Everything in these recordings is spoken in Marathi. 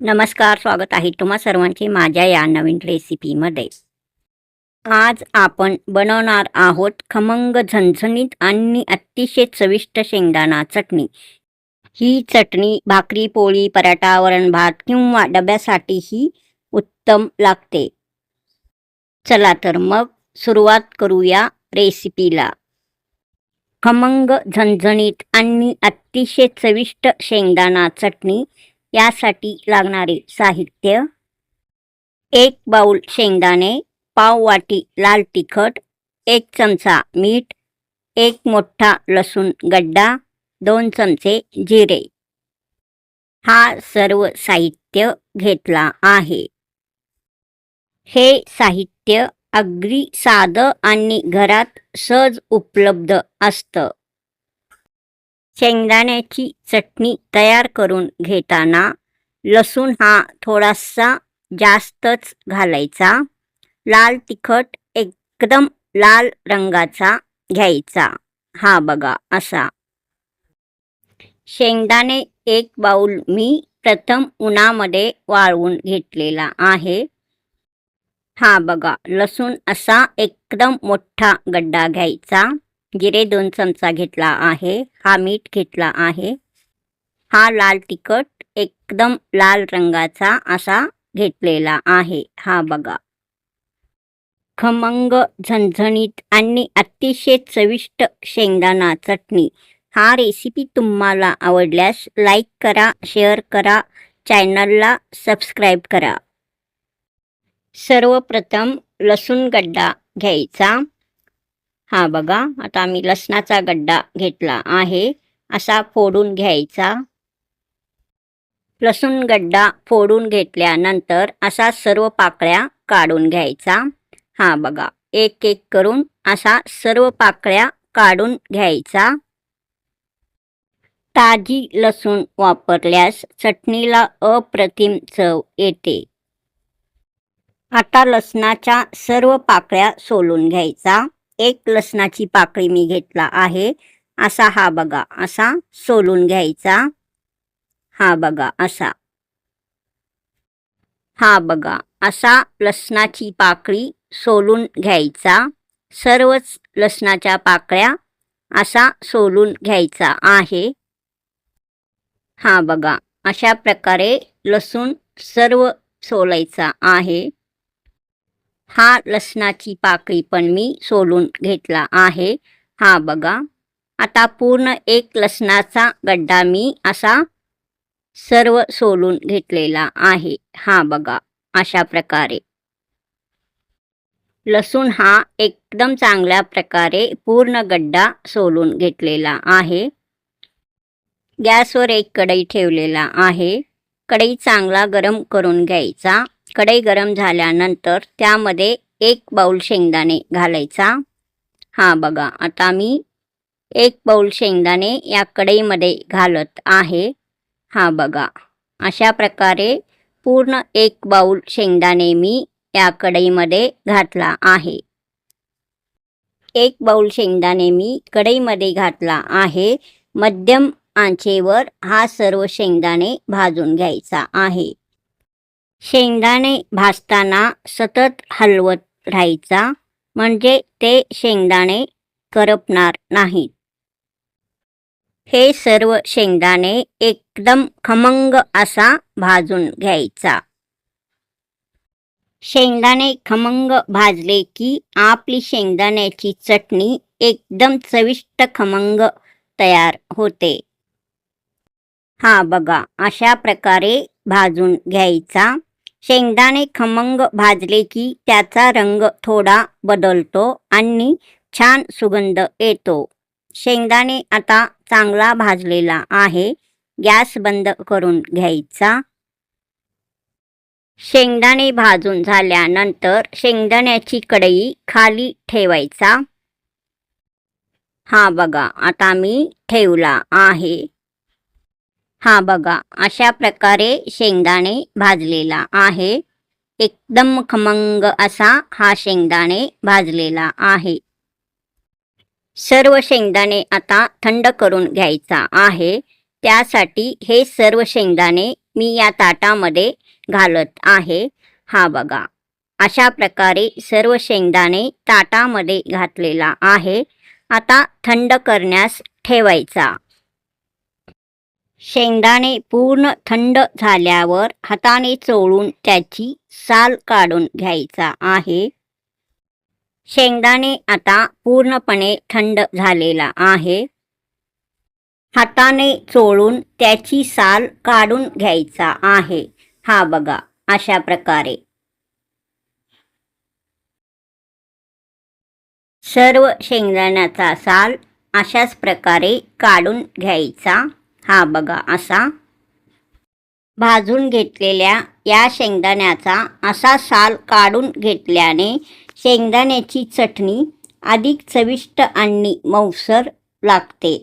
नमस्कार, स्वागत आहे तुम्हा सर्वांचे माझ्या या नवीन रेसिपीमध्ये. आज आपण बनवणार आहोत खमंग, झणझणीत आणि अतिशय चविष्ट शेंगदाणा चटणी. ही चटणी भाकरी, पोळी, पराठा, वरण-भात किंवा डब्यासाठीही उत्तम लागते. चला तर मग सुरुवात करूया रेसिपीला. खमंग, झणझणीत आणि अतिशय चविष्ट शेंगदाणा चटणी यासाठी लागणारे साहित्य: 1 बाउल शेंगदाणे, पाव वाटी लाल तिखट, 1 चमचा मीठ, 1 मोठा लसूण गड्डा, 2 चमचे जिरे. हा सर्व साहित्य घेतला आहे. हे साहित्य अगदी साधं आणि घरात सहज उपलब्ध असतं. शेंगदाण्याची चटणी तयार करून घेताना लसूण हा थोडासा जास्तच घालायचा. लाल तिखट एकदम लाल रंगाचा घ्यायचा. हा बघा असा. शेंगदाणे 1 बाउल मी प्रथम उन्हामध्ये वाळवून घेतलेला आहे. हा बघा, लसूण असा एकदम मोठा गड्डा घ्यायचा. जिरे 2 चमचा घेतला आहे. हा मीठ घेतला आहे. हा लाल तिखट एकदम लाल रंगाचा असा घेतलेला आहे. हा बघा. खमंग, झणझणीत आणि अतिशय चविष्ट शेंगदाणा चटणी हा रेसिपी तुम्हाला आवडल्यास लाईक करा, शेअर करा, चॅनलला सबस्क्राईब करा. सर्वप्रथम लसूण गड्डा घ्यायचा. हा बघा, आता मी लसणाचा गड्डा घेतला आहे. असा फोडून घ्यायचा. लसूण गड्डा फोडून घेतल्यानंतर असा सर्व पाकळ्या काढून घ्यायचा. हा बघा, एक एक करून असा सर्व पाकळ्या काढून घ्यायचा. ताजी लसूण वापरल्यास चटणीला अप्रतिम चव येते. आता लसणाच्या सर्व पाकळ्या सोलून घ्यायचा. 1 लसणाची पाकळी मी घेतला आहे. असा हा बघा, असा सोलून घ्यायचा. हा बघा असा. हा बघा, असा लसणाची पाकळी सोलून घ्यायचा. सर्वच लसणाच्या पाकळ्या असा सोलून घ्यायचा आहे. हा बघा, अशा प्रकारे लसूण सर्व सोलायचा आहे. हा लसणाची पाकळी पण मी सोलून घेतला आहे. हा बघा, आता पूर्ण 1 लसणाचा गड्डा मी असा सर्व सोलून घेतलेला आहे. हा बघा, अशा प्रकारे. लसूण हा एकदम चांगल्या प्रकारे पूर्ण गड्डा सोलून घेतलेला आहे. गॅसवर एक कढई ठेवलेला आहे. कढई चांगला गरम करून घ्यायचा. कढई गरम झाल्यानंतर त्यामध्ये 1 बाउल शेंगदाणे घालायचा. हा बघा, आता मी 1 बाउल शेंगदाणे या कढईमध्ये घालत आहे. हा बघा, अशा प्रकारे पूर्ण 1 बाउल शेंगदाणे मी या कढईमध्ये घातला आहे. 1 बाउल शेंगदाणे मी कढईमध्ये घातला आहे. मध्यम आचेवर हा सर्व शेंगदाणे भाजून घ्यायचा आहे. शेंगदाणे भाजताना सतत हलवत राहायचा, म्हणजे ते शेंगदाणे करपणार नाहीत. हे सर्व शेंगदाणे एकदम खमंग असा भाजून घ्यायचा. शेंगदाणे खमंग भाजले की आपली शेंगदाण्याची चटणी एकदम चविष्ट खमंग तयार होते. हा बघा, अशा प्रकारे भाजून घ्यायचा. शेंगदाणे खमंग भाजले की त्याचा रंग थोडा बदलतो आणि छान सुगंध येतो. शेंगदाणे आता चांगला भाजलेला आहे. गॅस बंद करून घ्यायचा. शेंगदाणे भाजून झाल्यानंतर शेंगदाण्याची कढई खाली ठेवायचा. हा बघा, आता मी ठेवला आहे. हा बघा, अशा प्रकारे शेंगदाणे भाजलेला आहे. एकदम खमंग असा हा शेंगदाणे भाजलेला आहे. सर्व शेंगदाणे आता थंड करून घ्यायचा आहे. त्यासाठी हे सर्व शेंगदाणे मी या ताटामध्ये घालत आहे। हा बघा, अशा प्रकारे सर्व शेंगदाणे ताटामध्ये घातलेला आहे। आता थंड करण्यास ठेवायचा। शेंगदाणे पूर्ण थंड झाल्यावर हाताने चोळून त्याची साल काढून घ्यायचा आहे। शेंगदाणे आता पूर्णपणे थंड झालेला आहे। हाताने चोळून त्याची साल काढून घ्यायचा आहे। हा बघा, अशा प्रकारे सर्व शेंगदाण्याचा साल अशाच प्रकारे काढून घ्यायचा। हा बघा, असा भाजून घेतलेल्या या शेंगदाण्याचा असा साल काढून घेतल्याने शेंगदाण्याची चटणी अधिक चविष्ट आणि मऊसर लागते।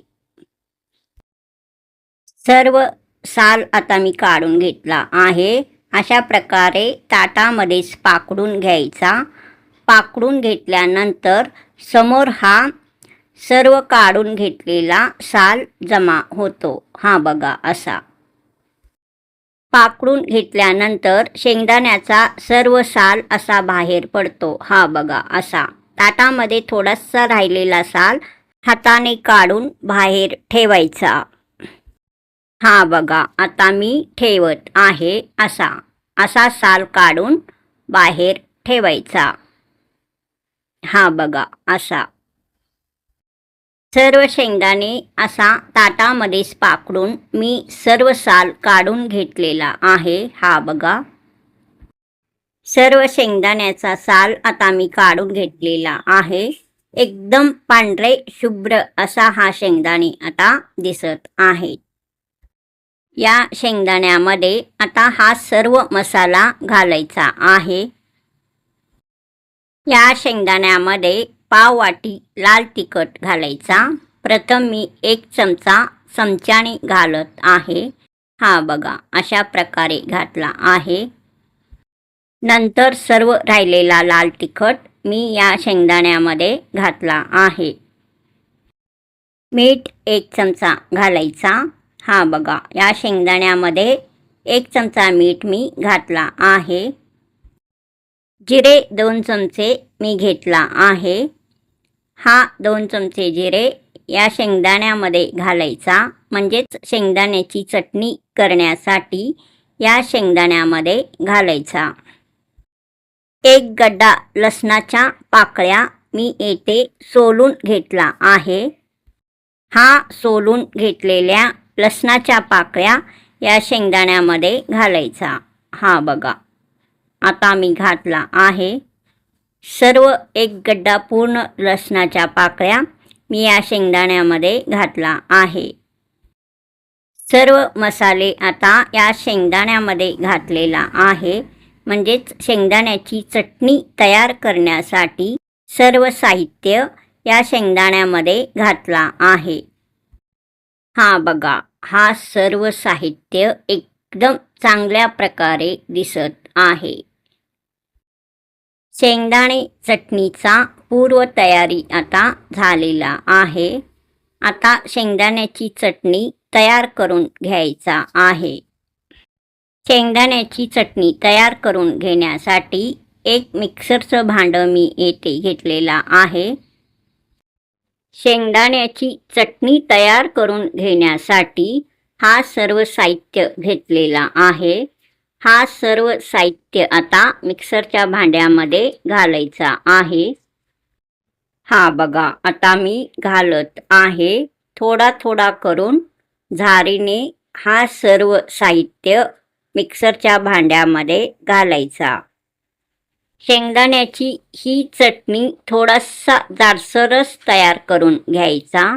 सर्व साल आता मी काढून घेतला आहे। अशा प्रकारे ताटामध्येच पाकडून घ्यायचा। पाकडून घेतल्यानंतर समोर हा सर्व काढून घेतलेला साल जमा होतो। हा बघा, असा पाकडून घेतल्यानंतर शेंगदाण्याचा सर्व साल असा बाहेर पडतो। हा बघा, असा ताटामध्ये थोडासा राहिलेला साल हाताने काढून बाहेर ठेवायचा। हा बघा, आता मी ठेवत आहे। असा साल काढून बाहेर ठेवायचा। हा बघा, असा सर्व शेंगदाणे असा ताटामध्येच पाकडून मी सर्व साल काढून घेतलेला आहे। हा बघा, सर्व शेंगदाण्याचा साल आता मी काढून घेतलेला आहे। एकदम पांढरे शुभ्र असा हा शेंगदाणे आता दिसत आहे। या शेंगदाण्यामध्ये आता हा सर्व मसाला घालायचा आहे। या शेंगदाण्यामध्ये पाव वाटी लाल तिखट घालायचा। प्रथम मी 1 चमचा चमच्याने घालत आहे। हा बघा, अशा प्रकारे घातला आहे। नंतर सर्व राहिलेला लाल तिखट मी या शेंगदाण्यामध्ये घातला आहे। मीठ 1 चमचा घालायचा। हा बघा, या शेंगदाण्यामध्ये 1 चमचा मीठ मी घातला आहे। जिरे 2 चमचे मी घेतला आहे। हा 2 चमचे जिरे या शेंगदाण्यामध्ये घालायचा, म्हणजेच शेंगदाण्याची चटणी करण्यासाठी या शेंगदाण्यामध्ये घालायचा। 1 गड्डा लसणाच्या पाकळ्या मी येथे सोलून घेतला आहे। हा सोलून घेतलेल्या लसणाच्या पाकळ्या या शेंगदाण्यामध्ये घालायचा। हा बघा, आता मी घातला आहे। सर्व 1 गड्डा पूर्ण लसणाच्या पाकळ्या मी या शेंगदाण्यामध्ये घातला आहे। सर्व मसाले आता या शेंगदाण्यामध्ये घातलेला आहे, म्हणजेच शेंगदाण्याची चटणी तयार करण्यासाठी सर्व साहित्य या शेंगदाण्यामध्ये घातला आहे। हा बघा, हा सर्व साहित्य एकदम चांगल्या प्रकारे दिसत आहे। शेंगदाणे चटणीचा पूर्वतयारी आता झालेला आहे। आता शेंगदाण्याची चटणी तयार करून घ्यायचा आहे। शेंगदाण्याची चटणी तयार करून घेण्यासाठी एक मिक्सरचं भांडं मी येथे घेतलेला आहे। शेंगदाण्याची चटणी तयार करून घेण्यासाठी हा सर्व साहित्य घेतलेला आहे। हा सर्व साहित्य आता मिक्सरच्या भांड्यामध्ये घालायचा आहे। हा बघा, आता मी घालत आहे। थोडा थोडा करून झारीने हा सर्व साहित्य मिक्सरच्या भांड्यामध्ये घालायचा। शेंगदाण्याची ही चटणी थोडासा जाडसरच तयार करून घ्यायचा।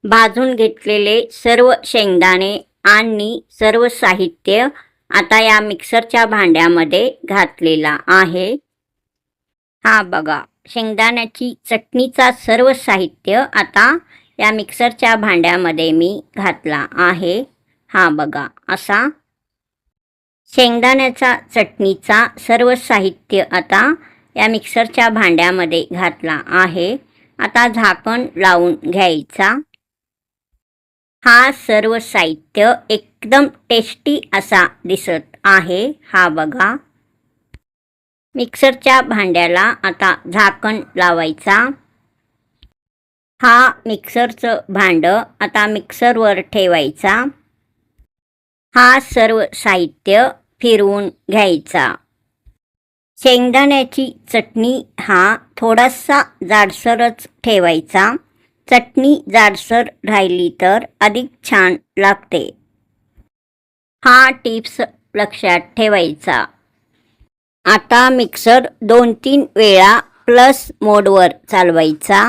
भाजून घेतलेले सर्व शेंगदाणे आणि सर्व साहित्य आता या मिक्सरच्या भांड्यामध्ये घातलेला आहे। हा बघा, शेंगदाण्याची चटणीचा सर्व साहित्य आता या मिक्सरच्या भांड्यामध्ये मी घातला आहे। हा बघा, असा शेंगदाण्याचा चटणीचा सर्व साहित्य आता या मिक्सरच्या भांड्यामध्ये घातला आहे। आता झाकण लावून घ्यायचा। हा सर्व साहित्य एकदम टेस्टी असा दिसत आहे. हा बघा. मिक्सरच्या भांड्याला आता झाकण लावायचा. हा मिक्सरचं भांडं आता मिक्सरवर ठेवायचा. हा सर्व साहित्य फिरवून घ्यायचा. शेंगदाण्याची चटणी हा थोडासा जाडसरच ठेवायचा. चटणी जाडसर राहिली तर अधिक छान लागते. हा टिप्स लक्षात ठेवायचा. आता मिक्सर 2-3 वेळा प्लस मोडवर चालवायचा.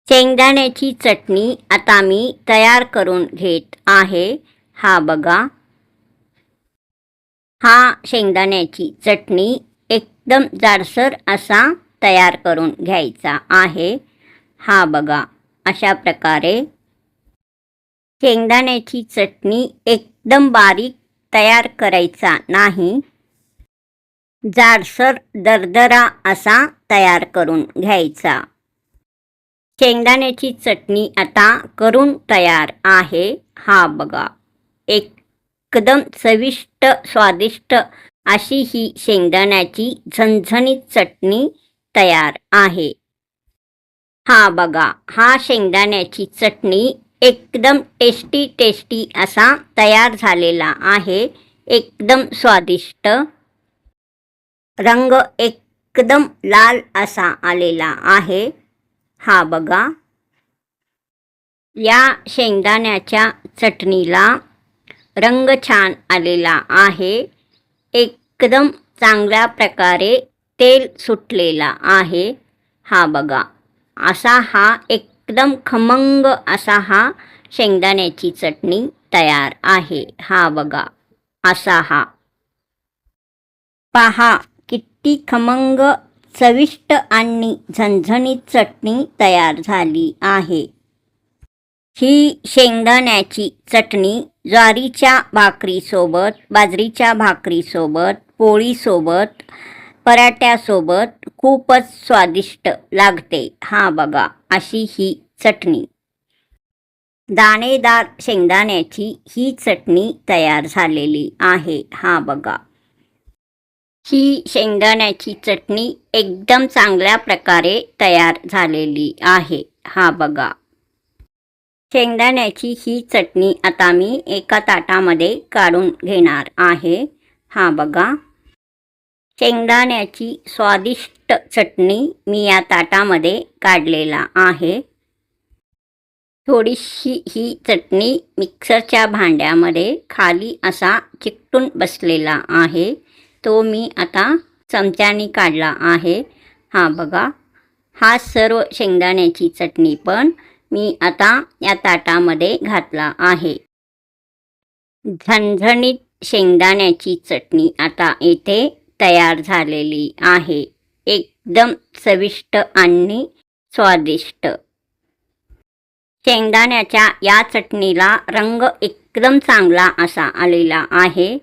शेंगदाण्याची चटणी आता मी तयार करून घेत आहे. हा बघा. हा शेंगदाण्याची चटणी एकदम जाडसर असा तयार करून घ्यायचा आहे. हा बघा. अशा प्रकारे शेंगदाण्याची चटणी एकदम बारीक तयार करायचा नाही. जाडसर दरदरा असा तयार करून घ्यायचा. शेंगदाण्याची चटणी आता करून तयार आहे. हा बघा. एकदम चविष्ट स्वादिष्ट अशी ही शेंगदाण्याची झणझणीत चटणी तयार आहे. हा बघा. हा शेंगदाण्याची चटणी एकदम टेस्टी असा तयार झालेला आहे. एकदम स्वादिष्ट. रंग एकदम लाल असा आलेला आहे. हा बघा. या शेंगदाण्याच्या चटणीला रंग छान आलेला आहे. एकदम चांगल्या प्रकारे तेल सुटलेला आहे. हा बघा. असा हा एकदम खमंग असा हा शेंगदाण्याची चटणी तयार आहे. हा बघा. असा हा. पहा किती खमंग चविष्ट आणि झणझणीत चटणी तयार झाली आहे. ही शेंगदाण्याची चटणी ज्वारीच्या भाकरीसोबत, बाजरीच्या भाकरीसोबत, पोळीसोबत, पराठ्यासोबत खूपच स्वादिष्ट लागते. हा बघा. अशी ही चटणी. दाणेदार शेंगदाण्याची ही चटणी तयार झालेली आहे. हा बघा. ही शेंगदाण्याची चटणी एकदम चांगल्या प्रकारे तयार झालेली आहे. हा बघा. शेंगदाण्याची ही चटणी आता मी एका ताटामध्ये काढून घेणार आहे. हा बघा. शेंगदाण्याची स्वादिष्ट चटणी मी या ताटामध्ये काढलेला आहे. थोडीशी ही चटणी मिक्सरच्या भांड्यामध्ये खाली असा चिकटून बसलेला आहे. तो मी आता चमच्याने काढला आहे. हा बघा. हा सर्व शेंगदाण्याची चटणी पण मी आता या ताटामध्ये घातला आहे. झणझणीत शेंगदाण्याची चटणी आता इथे तयार झालेली आहे. एकदम चविष्ट आणि स्वादिष्ट. शेंगदाण्याच्या या चटणीला रंग एकदम चांगला असा आलेला आहे.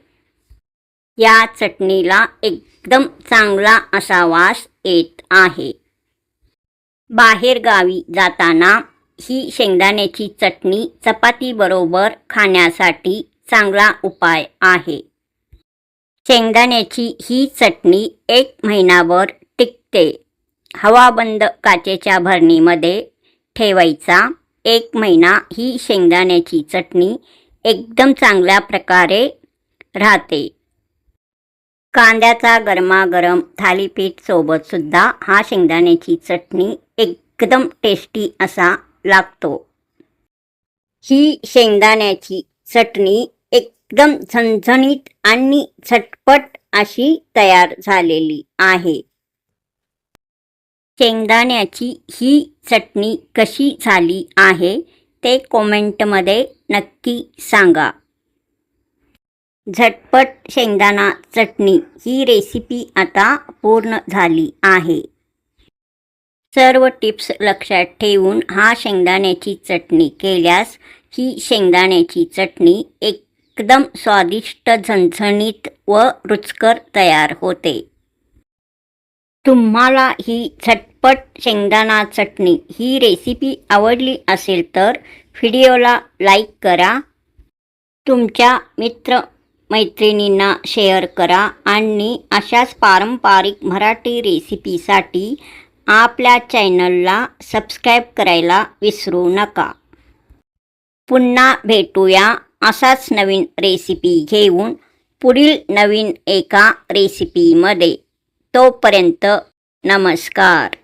या चटणीला एकदम चांगला असा वास येत आहे. बाहेर गावी जाताना ही शेंगदाण्याची चटणी चपातीबरोबर खाण्यासाठी चांगला उपाय आहे. शेंगदाण्याची ही चटणी 1 महिनाभर टिकते. हवाबंद काचेच्या भरणीमध्ये ठेवायचा. 1 महिना ही शेंगदाण्याची चटणी एकदम चांगल्या प्रकारे राहते. कांद्याचा गरमागरम थालीपीठ सोबत सुद्धा हा शेंगदाण्याची चटणी एकदम टेस्टी असा लागतो. ही शेंगदाण्याची चटणी एकदम झणझणीत आणि झटपट अशी तयार झालेली आहे. शेंगदाण्याची ही चटणी कशी झाली आहे ते कॉमेंटमध्ये नक्की सांगा. झटपट शेंगदाणा चटणी ही रेसिपी आता पूर्ण झाली आहे. सर्व टिप्स लक्षात ठेवून हा शेंगदाण्याची चटणी केल्यास ही शेंगदाण्याची चटणी एकदम स्वादिष्ट, झणझणीत व रुचकर तयार होते. तुम्हाला ही झटपट शेंगदाणा चटणी ही रेसिपी आवडली असेल तर व्हिडिओला लाईक करा, तुमच्या मैत्रिणींना शेअर करा आणि अशाच पारंपरिक मराठी रेसिपीसाठी आपल्या चॅनलला सबस्क्राईब करायला विसरू नका. पुन्हा भेटूया असाच नवीन रेसिपी घेऊन पुढील नवीन एका रेसिपीमध्ये. तोपर्यंत नमस्कार.